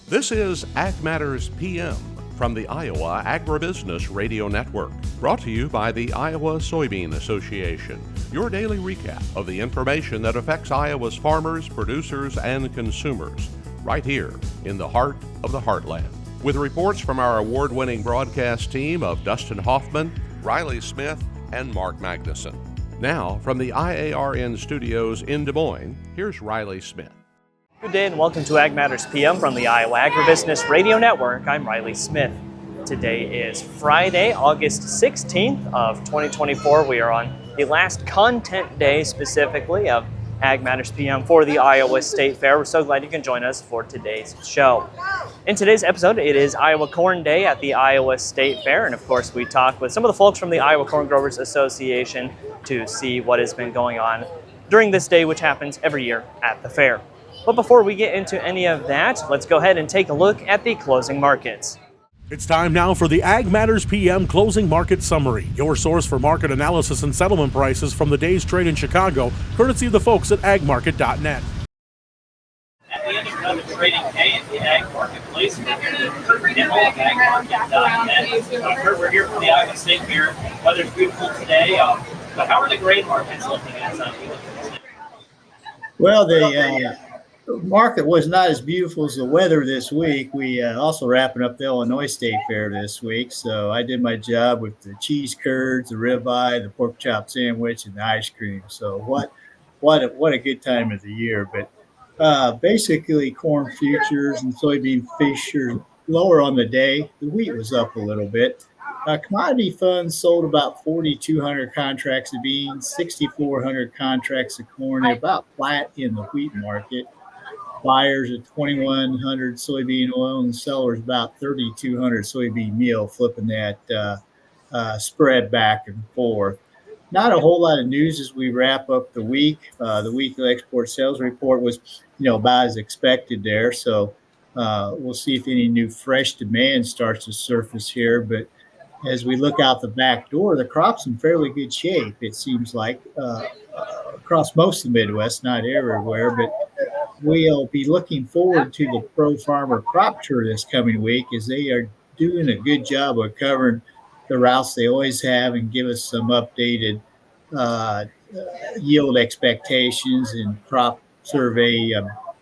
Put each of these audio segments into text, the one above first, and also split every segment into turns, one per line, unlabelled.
This is Ag Matters PM from the Iowa Agribusiness Radio Network, brought to you by the Iowa Soybean Association, your daily recap of the information that affects Iowa's farmers, producers, and consumers, right here in the heart of the heartland. With reports from our award-winning broadcast team of Dustin Hoffman, Riley Smith, and Mark Magnuson. Now, from the IARN studios in Des Moines, here's Riley Smith.
Good day and welcome to Ag Matters PM from the Iowa Agribusiness Radio Network. I'm Riley Smith. Today is Friday, August 16th of 2024. We are on the last content day specifically of Ag Matters PM for the Iowa State Fair. We're so glad you can join us for today's show. In today's episode, it is Iowa Corn Day at the Iowa State Fair. And of course, we talk with some of the folks from the Iowa Corn Growers Association to see what has been going on during this day, which happens every year at the fair. But before we get into any of that, let's go ahead and take a look at the closing markets.
It's time now for the Ag Matters PM Closing Market Summary, your source for market analysis and settlement prices from the day's trade in Chicago, courtesy of the folks at agmarket.net.
At the end of another trading day at the Ag Marketplace, agmarket.net. Kurt, we're here for the Iowa State Fair. Weather's beautiful today, but how are the grain markets looking at something?
Well, the market was not as beautiful as the weather this week. We also wrapping up the Illinois State Fair this week, so I did my job with the cheese curds, the ribeye, the pork chop sandwich, and the ice cream. So what a good time of the year. But basically, corn futures and soybean futures lower on the day. The wheat was up a little bit. Commodity funds sold about 4,200 contracts of beans, 6,400 contracts of corn. They're about flat in the wheat market. Buyers at 2,100 soybean oil and sellers about 3,200 soybean meal, flipping that spread back and forth. Not a whole lot of news as we wrap up the week. The weekly export sales report was, about as expected there. So we'll see if any new fresh demand starts to surface here. But as we look out the back door, the crop's in fairly good shape. It seems like across most of the Midwest, not everywhere, but we'll be looking forward to the Pro Farmer Crop Tour this coming week, as they are doing a good job of covering the routes they always have and give us some updated yield expectations and crop survey,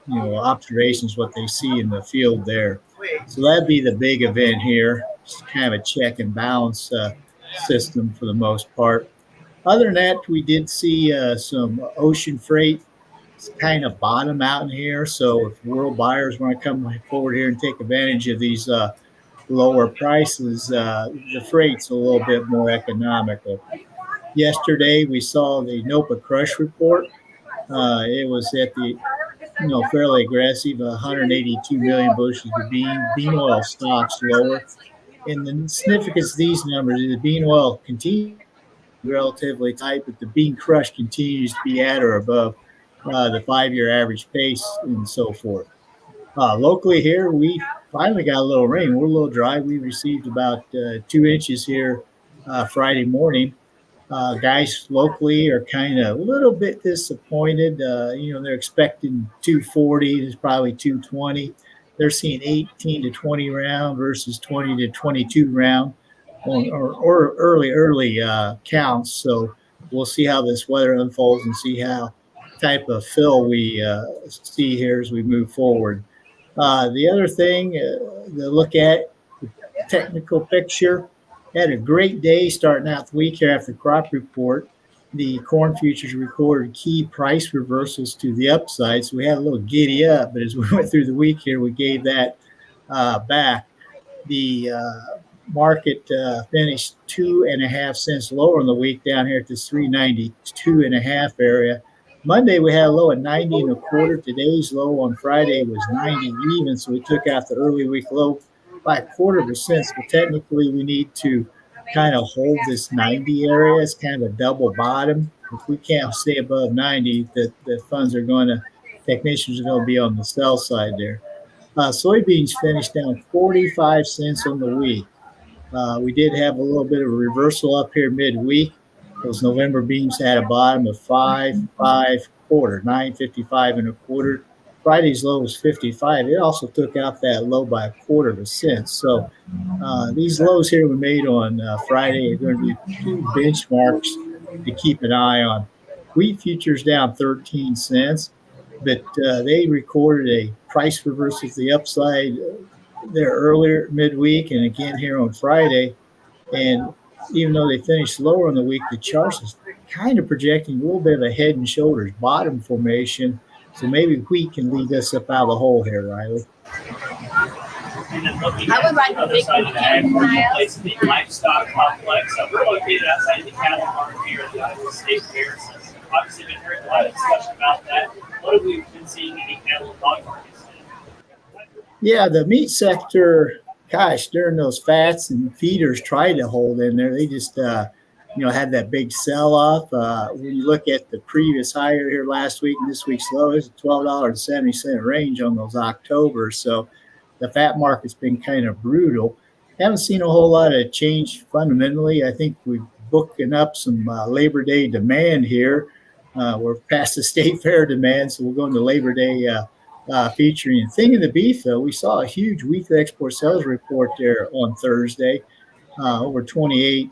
observations, what they see in the field there. So that'd be the big event here. It's kind of a check and balance system for the most part. Other than that, we did see some ocean freight kind of bottom out in here. So if world buyers want to come forward here and take advantage of these lower prices, the freight's a little bit more economical. Yesterday, we saw the NOPA crush report. It was at the, fairly aggressive, 182 million bushels of bean oil stocks lower. And the significance of these numbers is the bean oil continues relatively tight, but the bean crush continues to be at or above the 5-year average pace and so forth. Locally here, we finally got a little rain. We're a little dry. We received about 2 inches here Friday morning. Guys locally are kind of a little bit disappointed. They're expecting 240. There's probably 220. They're seeing 18 to 20 round versus 20 to 22 round or early counts. So we'll see how this weather unfolds and see how type of fill we see here as we move forward. The other thing to look at, the technical picture, had a great day starting out the week here after the crop report. The corn futures recorded key price reversals to the upside, so we had a little giddy up, but as we went through the week here, we gave that back. The market finished 2.5 cents lower in the week down here at this 392.5 area. Monday, we had a low at 90.25. Today's low on Friday was 90 even, so we took out the early week low by 0.25 cents. But technically, we need to kind of hold this 90 area. It's kind of a double bottom. If we can't stay above 90, the technicians are going to be on the sell side there. Soybeans finished down 45 cents on the week. We did have a little bit of a reversal up here midweek. Those November beans had a bottom of 9.55 1/4. Friday's low was 55. It also took out that low by 1/4 cent. So these lows here were made on Friday are going to be two benchmarks to keep an eye on. Wheat futures down 13 cents, but they recorded a price reversal to the upside there earlier midweek and again here on Friday. And even though they finished lower on the week, the charts is kind of projecting a little bit of a head and shoulders bottom formation. So maybe wheat can lead us up out of the hole here, Riley.
I would like the big place in the livestock complex. We're located outside of the cattle farm here at the Iowa State Fair. So obviously, been hearing a lot of discussion about that. What have we been seeing in the cattle and hog markets?
Yeah, the meat sector, gosh, during those fats and feeders tried to hold in there. They just, had that big sell-off. When you look at the previous high here last week and this week's low, it's a $12.70 range on those October. So the fat market's been kind of brutal. Haven't seen a whole lot of change fundamentally. I think we're booking up some Labor Day demand here. We're past the state fair demand, so we'll go into Labor Day featuring. And thing of the beef, though, we saw a huge weekly export sales report there on Thursday, over 28.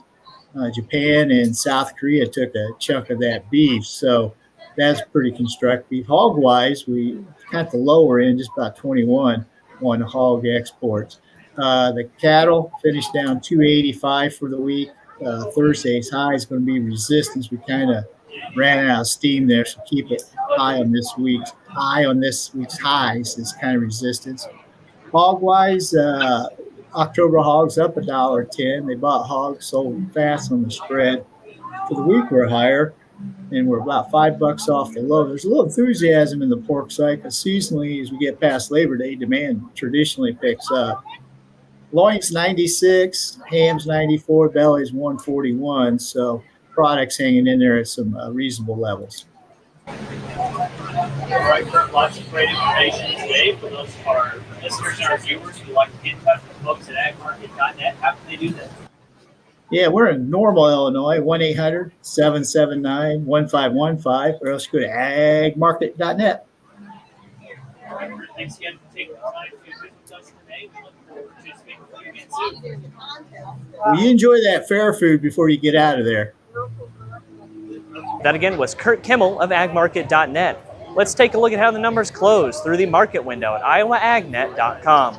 Japan and South Korea took a chunk of that beef, so that's pretty constructive. Hog-wise, we got the lower end, just about 21 on hog exports. The cattle finished down 285 for the week. Thursday's high is going to be resistance. We kind of ran out of steam there, so keep it high on this week's highs is kind of resistance. Hog-wise, October hogs up $1.10. They bought hogs, sold fast on the spread. For the week, we're higher, and we're about $5 off the low. There's a little enthusiasm in the pork side because seasonally, as we get past Labor Day, demand traditionally picks up. Loin's 96, ham's 94, belly's 141. So products hanging in there at some reasonable levels.
All right, Curt, lots of great information today for those of our listeners and our viewers who like to get in touch with folks at agmarket.net. How can they do that?
Yeah, we're in Normal, Illinois, 1-800-779-1515, or else go to agmarket.net.
All right, Curt, thanks again for taking the time to visit with us today. We look forward to speaking with you again soon.
Well, you enjoy that fair food before you get out of there.
That again was Curt Kimmel of agmarket.net. Let's take a look at how the numbers close through the market window at iowaagnet.com.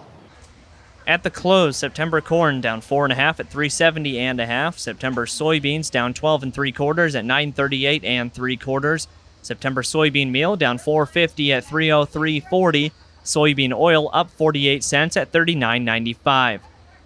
At the close, September corn down 4.5 at 370.5. September soybeans down 12 3/4 at 938 3/4. September soybean meal down 4.50 at 303.40. Soybean oil up 48 cents at 39.95.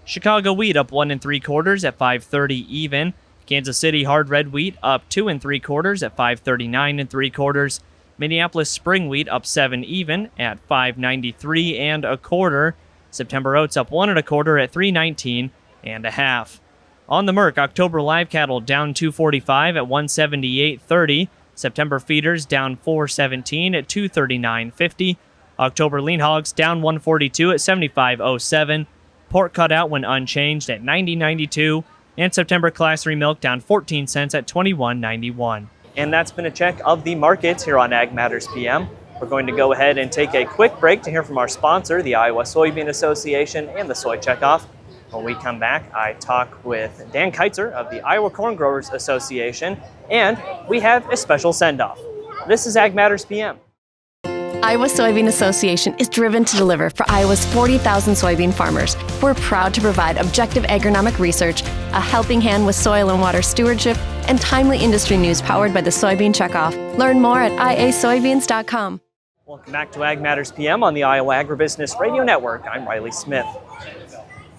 Chicago wheat up 1 3/4 at 530 even. Kansas City hard red wheat up 2 3/4 at 539 3/4. Minneapolis spring wheat up 7 even at 593 1/4. September oats up 1 1/4 at 319 1/2. On the Merc, October live cattle down 245 at 178.30. September feeders down 417 at 239.50. October lean hogs down 142 at 75.07. Pork cutout when unchanged at 90.92. And September Class 3 milk down 14 cents at 21.91. And that's been a check of the markets here on Ag Matters PM. We're going to go ahead and take a quick break to hear from our sponsor, the Iowa Soybean Association and the Soy Checkoff. When we come back, I talk with Dan Keitzer of the Iowa Corn Growers Association, and we have a special send-off. This is Ag Matters PM.
Iowa Soybean Association is driven to deliver for Iowa's 40,000 soybean farmers. We're proud to provide objective agronomic research, a helping hand with soil and water stewardship, and timely industry news powered by the Soybean Checkoff. Learn more at iasoybeans.com.
Welcome back to Ag Matters PM on the Iowa Agribusiness Radio Network. I'm Riley Smith.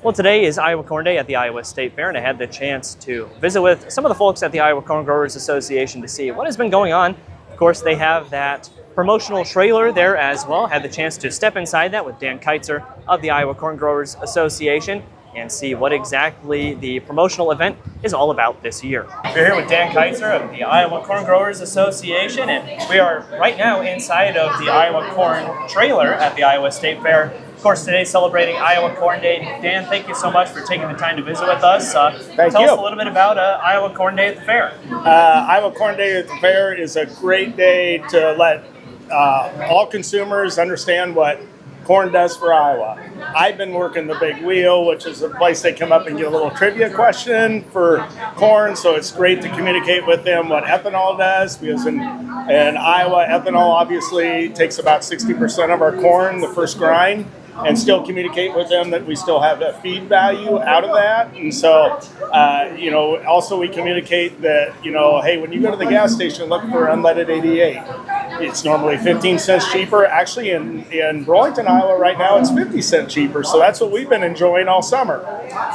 Well, today is Iowa Corn Day at the Iowa State Fair, and I had the chance to visit with some of the folks at the Iowa Corn Growers Association to see what has been going on. Of course, they have that promotional trailer there as well. Had the chance to step inside that with Dan Keitzer of the Iowa Corn Growers Association and see what exactly the promotional event is all about this year. We're here with Dan Keitzer of the Iowa Corn Growers Association, and we are right now inside of the Iowa Corn trailer at the Iowa State Fair. Of course, today celebrating Iowa Corn Day. Dan, thank you so much for taking the time to visit with us. Tell us a little bit about Iowa Corn Day at the fair.
Iowa Corn Day at the fair is a great day to let all consumers understand what corn does for Iowa. I've been working the Big Wheel, which is a place they come up and get a little trivia question for corn. So it's great to communicate with them what ethanol does, because in Iowa, ethanol obviously takes about 60% of our corn, the first grind, and still communicate with them that we still have a feed value out of that. And so, also we communicate that, hey, when you go to the gas station, look for unleaded 88. It's normally 15 cents cheaper. Actually, in Burlington, Iowa right now, it's 50 cents cheaper. So that's what we've been enjoying all summer.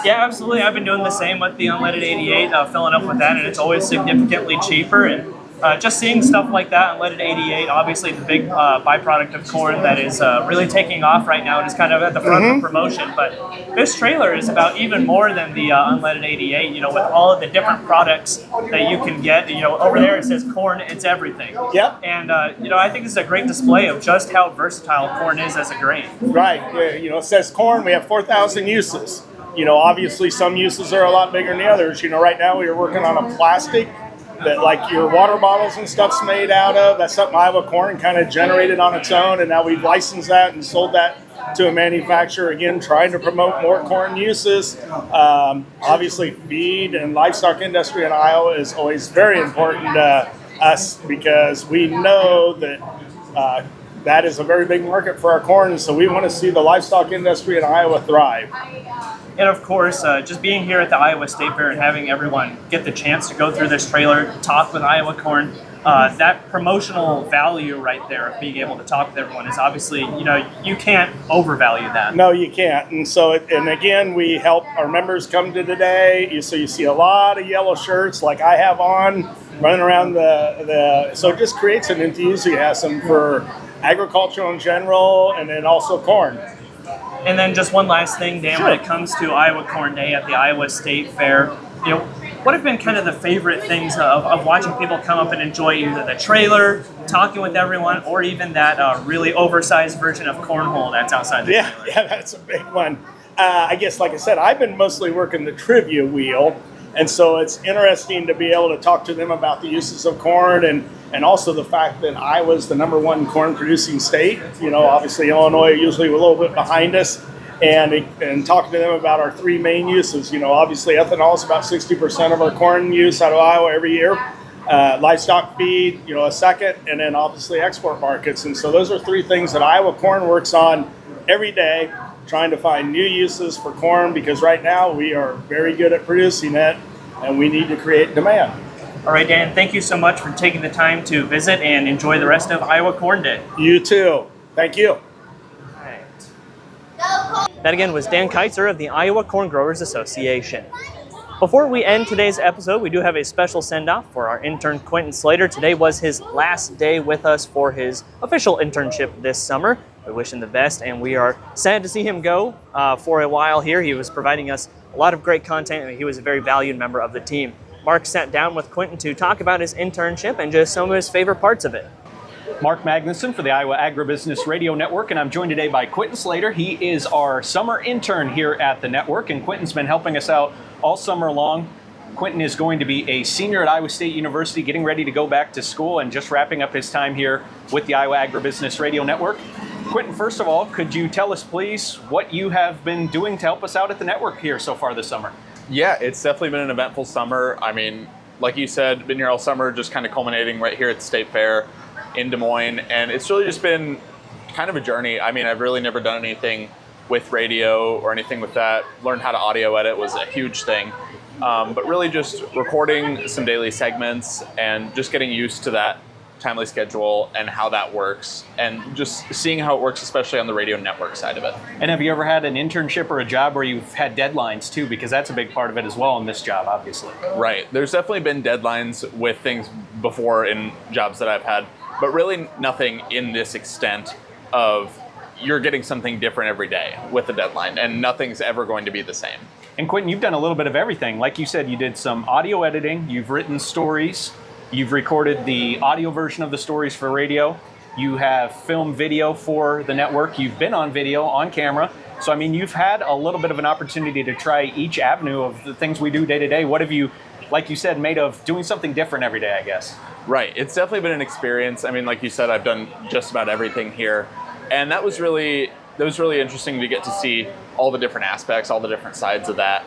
Yeah, absolutely. I've been doing the same with the unleaded 88, filling up with that, and it's always significantly cheaper. And just seeing stuff like that, unleaded 88, obviously the big byproduct of corn that is really taking off right now and is kind of at the front of promotion. But this trailer is about even more than the unleaded 88, with all of the different products that you can get. Over there it says corn, it's everything.
Yep.
And, I think this is a great display of just how versatile corn is as a grain.
Right. It says corn, we have 4,000 uses. Obviously some uses are a lot bigger than the others. Right now we are working on a plastic that like your water bottles and stuff's made out of. That's something Iowa Corn kind of generated on its own, and now we've licensed that and sold that to a manufacturer, again, trying to promote more corn uses. Obviously, feed and livestock industry in Iowa is always very important to us, because we know that that is a very big market for our corn, so we want to see the livestock industry in Iowa thrive.
And of course, just being here at the Iowa State Fair and having everyone get the chance to go through this trailer, talk with Iowa Corn, that promotional value right there of being able to talk with everyone is obviously, you can't overvalue that.
No, you can't. And so, and again, we help our members come to today. So you see a lot of yellow shirts like I have on, running around so it just creates an enthusiasm for agriculture in general, and then also corn.
And then just one last thing, Dan,
Sure.
when it comes to Iowa Corn Day at the Iowa State Fair, what have been kind of the favorite things of watching people come up and enjoy either the trailer, talking with everyone, or even that really oversized version of cornhole that's outside the trailer?
Yeah, that's a big one. I guess, like I said, I've been mostly working the trivia wheel, and so it's interesting to be able to talk to them about the uses of corn, and also the fact that Iowa's the #1 corn producing state. Obviously Illinois usually a little bit behind us, and talking to them about our three main uses. Obviously ethanol is about 60% of our corn use out of Iowa every year. Livestock feed, a second, and then obviously export markets. And so those are three things that Iowa Corn works on every day, trying to find new uses for corn, because right now we are very good at producing it and we need to create demand.
All right, Dan, thank you so much for taking the time to visit, and enjoy the rest of Iowa Corn Day.
You too. Thank you.
That again was Dan Keitzer of the Iowa Corn Growers Association. Before we end today's episode, we do have a special send-off for our intern, Quentin Slater. Today was his last day with us for his official internship this summer. We wish him the best, and we are sad to see him go for a while here. He was providing us a lot of great content, and he was a very valued member of the team. Mark sat down with Quentin to talk about his internship and just some of his favorite parts of it.
Mark Magnuson for the Iowa Agribusiness Radio Network, and I'm joined today by Quentin Slater. He is our summer intern here at the network, and Quentin's been helping us out all summer long. Quentin is going to be a senior at Iowa State University, getting ready to go back to school and just wrapping up his time here with the Iowa Agribusiness Radio Network. Quentin, first of all, could you tell us, please, what you have been doing to help us out at the network here so far this summer?
Yeah, it's definitely been an eventful summer. I mean, like you said, been here all summer, just kind of culminating right here at the State Fair in Des Moines, and it's really just been kind of a journey. I mean, I've really never done anything with radio or anything with that. Learned how to audio edit was a huge thing, but really just recording some daily segments and just getting used to that timely schedule and how that works, and just seeing how it works, especially on the radio network side of it.
And have you ever had an internship or a job where you've had deadlines too? Because that's a big part of it as well in this job, obviously.
Right. There's definitely been deadlines with things before in jobs that I've had, but really nothing in this extent of you're getting something different every day with a deadline, and nothing's ever going to be the same.
And Quentin, you've done a little bit of everything. Like you said, you did some audio editing, you've written stories, you've recorded the audio version of the stories for radio, you have filmed video for the network, you've been on video, on camera. So, I mean, you've had a little bit of an opportunity to try each avenue of the things we do day to day. What like you said, made of doing something different every day, I guess.
Right. It's definitely been an experience. I mean, like you said, I've done just about everything here. And that was really interesting to get to see all the different aspects, all the different sides of that.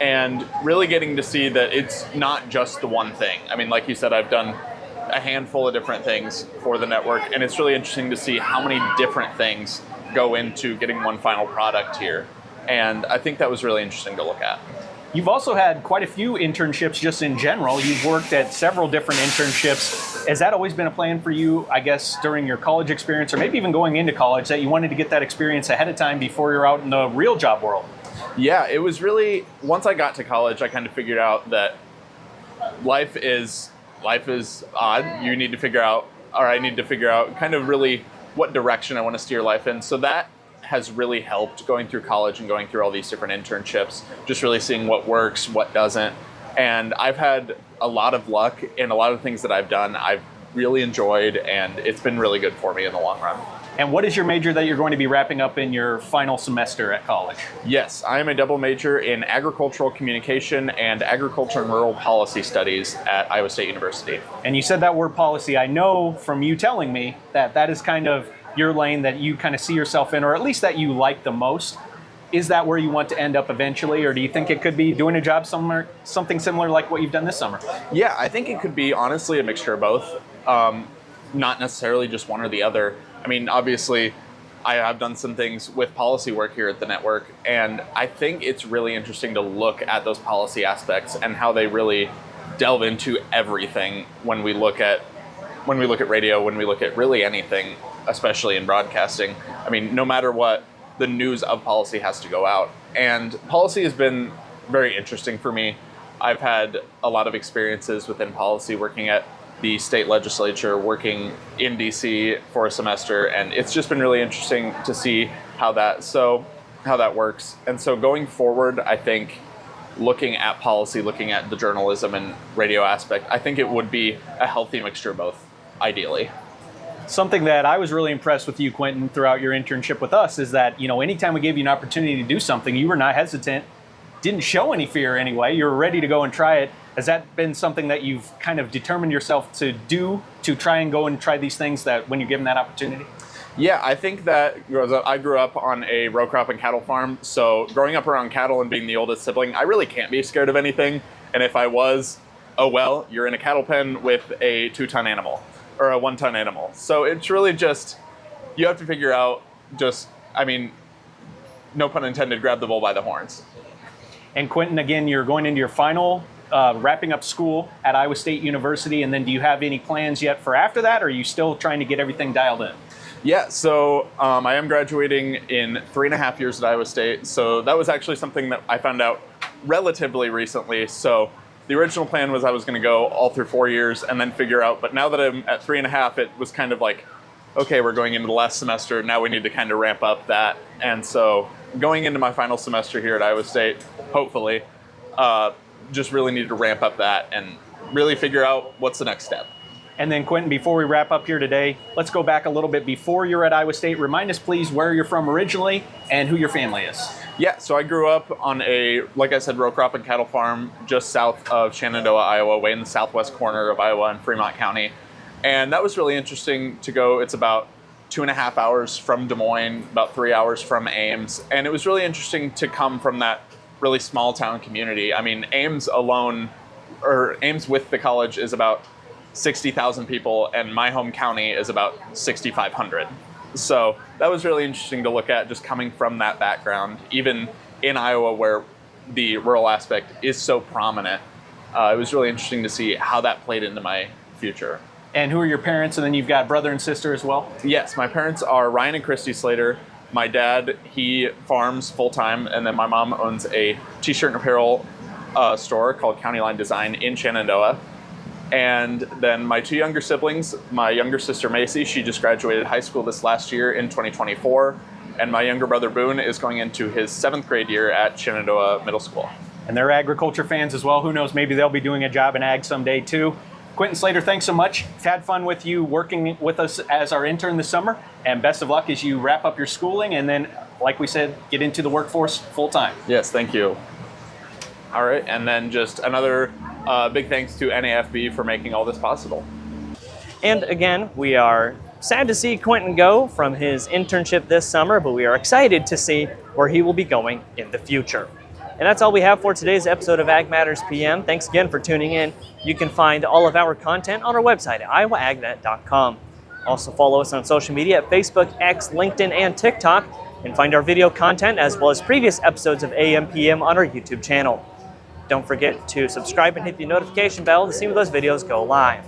And really getting to see that it's not just the one thing. I mean, like you said, I've done a handful of different things for the network, and it's really interesting to see how many different things go into getting one final product here. And I think that was really interesting to look at.
You've also had quite a few internships just in general. You've worked at several different internships. Has that always been a plan for you, I guess, during your college experience, or maybe even going into college, that you wanted to get that experience ahead of time before you're out in the real job world?
Yeah, it was really, once I got to college, I kind of figured out that life is odd. I need to figure out kind of really what direction I want to steer life in. So that has really helped going through college and going through all these different internships, just really seeing what works, what doesn't. And I've had a lot of luck in a lot of things that I've done. I've really enjoyed, and it's been really good for me in the long run.
And what is your major that you're going to be wrapping up in your final semester at college?
Yes, I am a double major in agricultural communication and agriculture and rural policy studies at Iowa State University.
And you said that word policy. I know from you telling me that that is kind of your lane that you kind of see yourself in, or at least that you like the most. Is that where you want to end up eventually, or do you think it could be doing a job somewhere, something similar like what you've done this summer?
Yeah, I think it could be honestly a mixture of both, not necessarily just one or the other. I mean, obviously, I have done some things with policy work here at the network, and I think it's really interesting to look at those policy aspects and how they really delve into everything when we look at radio, when we look at really anything, especially in broadcasting. I mean, no matter what, the news of policy has to go out. And policy has been very interesting for me. I've had a lot of experiences within policy, working at the state legislature, working in DC for a semester, and it's just been really interesting to see how that works. And so going forward, I think looking at policy, looking at the journalism and radio aspect, I think it would be a healthy mixture of both, ideally.
Something that I was really impressed with you, Quentin, throughout your internship with us is that, anytime we gave you an opportunity to do something, you were not hesitant, didn't show any fear anyway. You were ready to go and try it. Has that been something that you've kind of determined yourself to do, to try and go and try these things that when you're given that opportunity?
Yeah, I think that I grew up on a row crop and cattle farm. So growing up around cattle and being the oldest sibling, I really can't be scared of anything. And if I was, oh well, you're in a cattle pen with a 2-ton animal or a 1-ton animal. So it's really just, you have to figure out no pun intended, grab the bull by the horns.
And Quentin, again, you're going into your final, wrapping up school at Iowa State University, and then do you have any plans yet for after that, or are you still trying to get everything dialed in?
Yeah, so I am graduating in 3.5 years at Iowa State, so that was actually something that I found out relatively recently. So the original plan was I was going to go all through 4 years and then figure out, but now that I'm at 3.5, it was kind of like, okay, we're going into the last semester, now we need to kind of ramp up that. And so going into my final semester here at Iowa State, hopefully, just really need to ramp up that and really figure out what's the next step.
And then Quentin, before we wrap up here today, let's go back a little bit before you're at Iowa State. Remind us, please, where you're from originally and who your family is.
Yeah, so I grew up on a, like I said, row crop and cattle farm just south of Shenandoah, Iowa, way in the southwest corner of Iowa in Fremont County. And that was really interesting to go. It's about 2.5 hours from Des Moines, about 3 hours from Ames. And it was really interesting to come from that really small town community. I mean, Ames alone, or Ames with the college, is about 60,000 people, and my home county is about 6,500. So that was really interesting to look at, just coming from that background, even in Iowa where the rural aspect is so prominent. It was really interesting to see how that played into my future.
And who are your parents? And then you've got brother and sister as well?
Yes, my parents are Ryan and Christy Slater. My dad, he farms full-time, and then my mom owns a t-shirt and apparel store called County Line Design in Shenandoah. And then my 2 younger siblings, my younger sister Macy, she just graduated high school this last year in 2024. And my younger brother Boone is going into his 7th grade year at Shenandoah Middle School.
And they're agriculture fans as well. Who knows, maybe they'll be doing a job in ag someday too. Quentin Slater, thanks so much. Had fun with you working with us as our intern this summer. And best of luck as you wrap up your schooling and then, like we said, get into the workforce full time.
Yes, thank you. All right, and then just another big thanks to NAFB for making all this possible.
And again, we are sad to see Quentin go from his internship this summer, but we are excited to see where he will be going in the future. And that's all we have for today's episode of Ag Matters PM. Thanks again for tuning in. You can find all of our content on our website at iowaagnet.com. Also follow us on social media at Facebook, X, LinkedIn, and TikTok, and find our video content as well as previous episodes of AM PM on our YouTube channel. Don't forget to subscribe and hit the notification bell to see when those videos go live.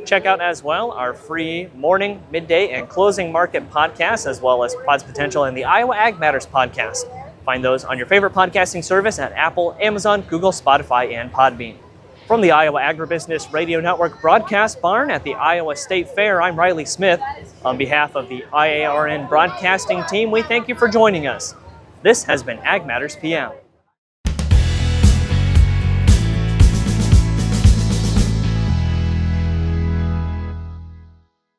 Check out as well our free morning, midday, and closing market podcasts, as well as Pod's Potential and the Iowa Ag Matters podcast. Find those on your favorite podcasting service at Apple, Amazon, Google, Spotify, and Podbean. From the Iowa Agribusiness Radio Network broadcast barn at the Iowa State Fair, I'm Riley Smith. On behalf of the IARN broadcasting team, we thank you for joining us. This has been Ag Matters PM.